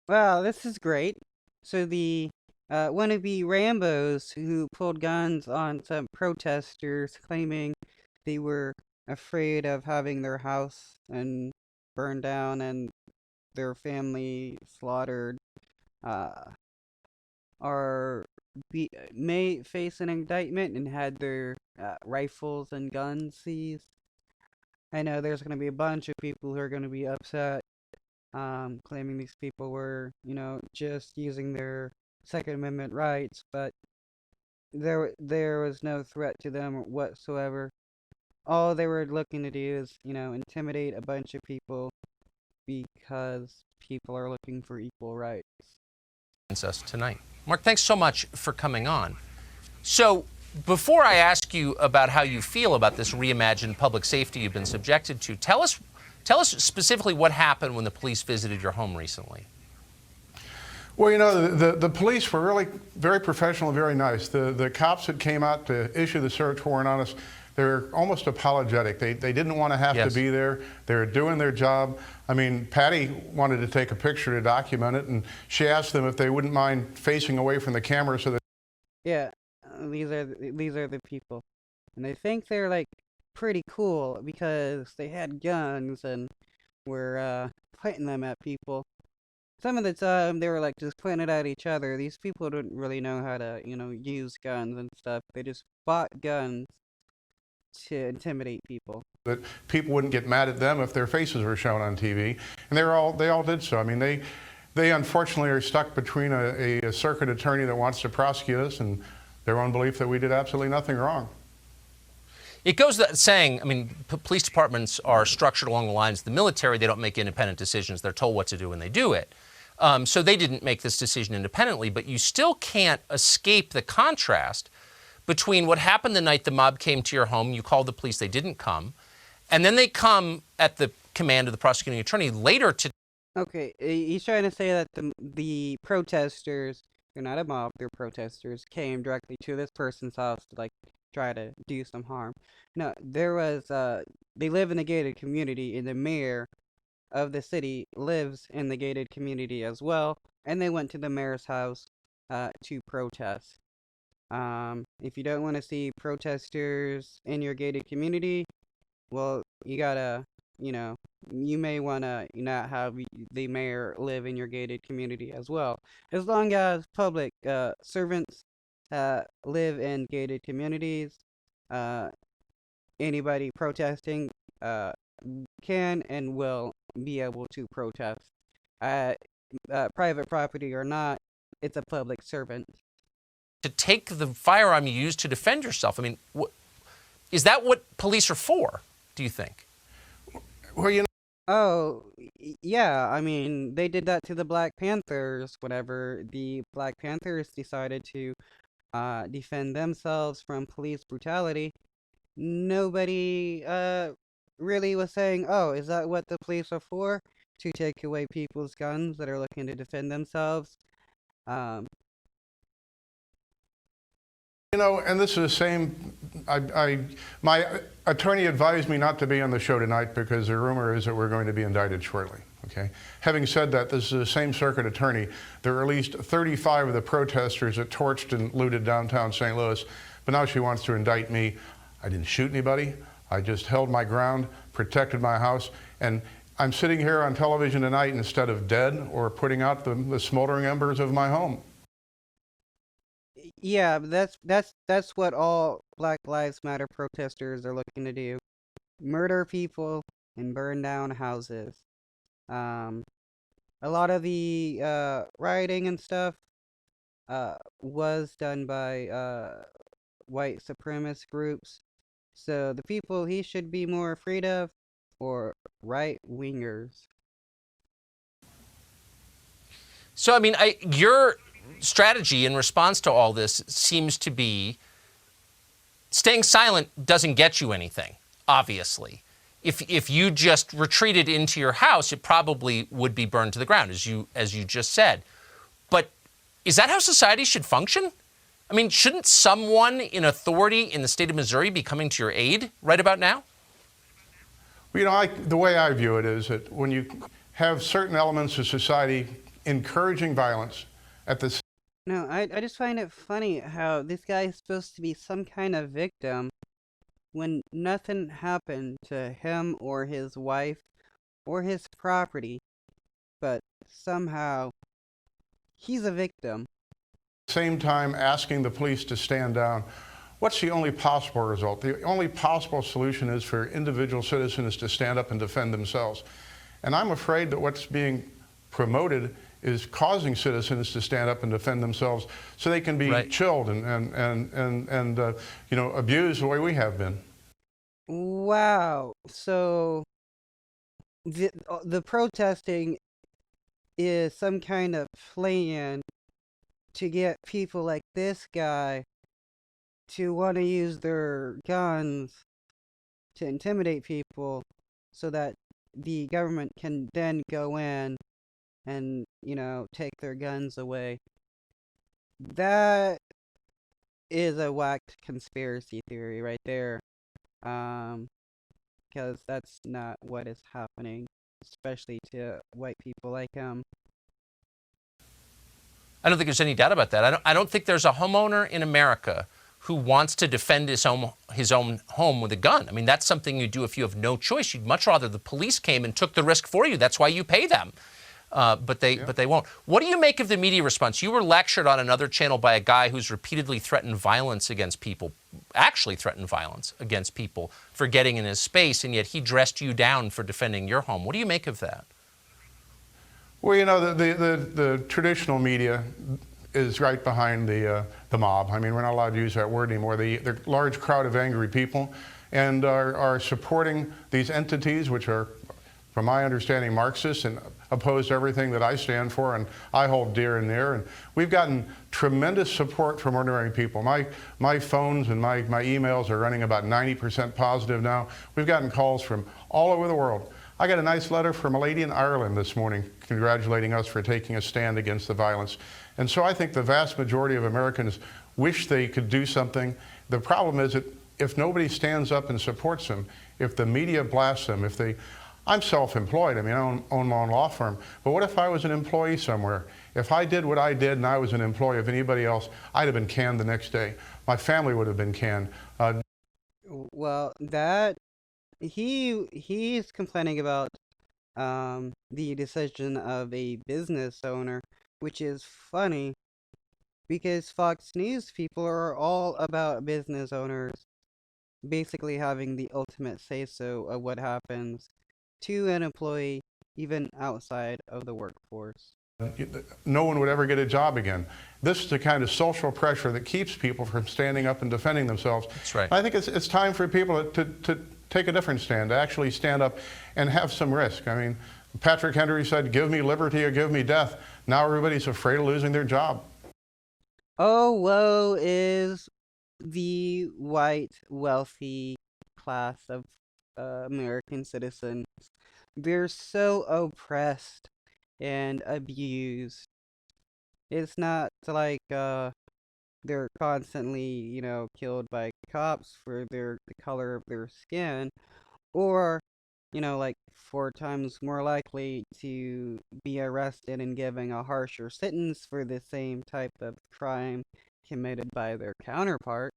Wow, this is great. So the wannabe Rambos who pulled guns on some protesters claiming they were afraid of having their house and burned down and their family slaughtered uh, may face an indictment and had their rifles and guns seized. I know there's going to be a bunch of people who are going to be upset, claiming these people were, just using their Second Amendment rights, but there was no threat to them whatsoever. All they were looking to do is, intimidate a bunch of people because people are looking for equal rights. Us tonight. Mark, thanks so much for coming on. So, before I ask you about how you feel about this reimagined public safety you've been subjected to, tell us specifically what happened when the police visited your home recently. Well, the police were really very professional and very nice. The cops that came out to issue the search warrant on us, they were almost apologetic. They didn't want to have to be there. They were doing their job. I mean, Patty wanted to take a picture to document it, and she asked them if they wouldn't mind facing away from the camera so that. Yeah, these are the people, and I think they're like pretty cool because they had guns and were pointing them at people. Some of the time they were like just pointing it at each other. These people didn't really know how to, use guns and stuff. They just bought guns to intimidate people. That people wouldn't get mad at them if their faces were shown on TV, and they all did so. I mean, they unfortunately are stuck between a circuit attorney that wants to prosecute us and their own belief that we did absolutely nothing wrong. It goes without saying, I mean, police departments are structured along the lines of the military. They don't make independent decisions. They're told what to do and they do it. So they didn't make this decision independently, but you still can't escape the contrast between what happened the night the mob came to your home. You called the police, they didn't come, and then they come at the command of the prosecuting attorney later to. Okay, he's trying to say that the protesters, they're not a mob, they're protesters, came directly to this person's house to like try to do some harm. No, they live in a gated community, and the mayor of the city lives in the gated community as well, and they went to the mayor's house to protest. If you don't want to see protesters in your gated community, well, you gotta, you may want to not have the mayor live in your gated community as well. As long as public servants live in gated communities, uh, anybody protesting can and will be able to protest. Uh, Private property or not, it's a public servant. To take the firearm you used to defend yourself. I mean, is that what police are for, do you think? Well, Oh, yeah, I mean, they did that to the Black Panthers whenever the Black Panthers decided to defend themselves from police brutality. Nobody really was saying, "Oh, is that what the police are for? To take away people's guns that are looking to defend themselves?" Um, and this is the same. My attorney advised me not to be on the show tonight because the rumor is that we're going to be indicted shortly. Okay. Having said that, this is the same circuit attorney. There are at least 35 of the protesters that torched and looted downtown St. Louis, but now she wants to indict me. I didn't shoot anybody. I just held my ground, protected my house, and I'm sitting here on television tonight instead of dead or putting out the smoldering embers of my home. yeah, that's what all Black Lives Matter protesters are looking to do: murder people and burn down houses. Um, a lot of the rioting and stuff was done by white supremacist groups. So the people he should be more afraid of are right wingers. So, I mean, your strategy in response to all this seems to be staying silent doesn't get you anything, obviously. If you just retreated into your house, it probably would be burned to the ground, as you just said. But is that how society should function? I mean, shouldn't someone in authority in the state of Missouri be coming to your aid right about now? Well, the way I view it is that when you have certain elements of society encouraging violence at the No, I just find it funny how this guy is supposed to be some kind of victim when nothing happened to him or his wife or his property, but somehow he's a victim. same time asking the police to stand down. What's the only possible result? The only possible solution is for individual citizens to stand up and defend themselves. And I'm afraid that what's being promoted is causing citizens to stand up and defend themselves so they can be chilled and abused the way we have been. Wow. So the protesting is some kind of plan to get people like this guy to want to use their guns to intimidate people so that the government can then go in and, take their guns away. That is a whacked conspiracy theory right there. Because that's not what is happening, especially to white people like him. I don't think there's any doubt about that. I don't think there's a homeowner in America who wants to defend his own home with a gun. I mean, that's something you do if you have no choice. You'd much rather the police came and took the risk for you. That's why you pay them. But they won't. What do you make of the media response? You were lectured on another channel by a guy who's repeatedly threatened violence against people, actually threatened violence against people for getting in his space, and yet he dressed you down for defending your home. What do you make of that? Well, the traditional media is right behind the mob. I mean, we're not allowed to use that word anymore. The large crowd of angry people and are supporting these entities, which are, from my understanding, Marxist and oppose everything that I stand for and I hold dear and near. And we've gotten tremendous support from ordinary people. My phones and my emails are running about 90% positive now. We've gotten calls from all over the world. I got a nice letter from a lady in Ireland this morning congratulating us for taking a stand against the violence. And so I think the vast majority of Americans wish they could do something. The problem is that if nobody stands up and supports them, if the media blasts them, I'm self-employed. I mean, I own my own law firm. But what if I was an employee somewhere? If I did what I did and I was an employee of anybody else, I'd have been canned the next day. My family would have been canned. Well, he's complaining about the decision of a business owner, which is funny because Fox News people are all about business owners basically having the ultimate say-so of what happens to an employee even outside of the workforce. No one would ever get a job again. This is the kind of social pressure that keeps people from standing up and defending themselves. That's right. I think it's time for people to take a different stand, to actually stand up and have some risk. I mean, Patrick Henry said, give me liberty or give me death. Now everybody's afraid of losing their job. Oh, woe is the white, wealthy class of American citizens. They're so oppressed and abused. It's not like they're constantly, killed by cops for the color of their skin, or, like 4 times more likely to be arrested and given a harsher sentence for the same type of crime committed by their counterpart.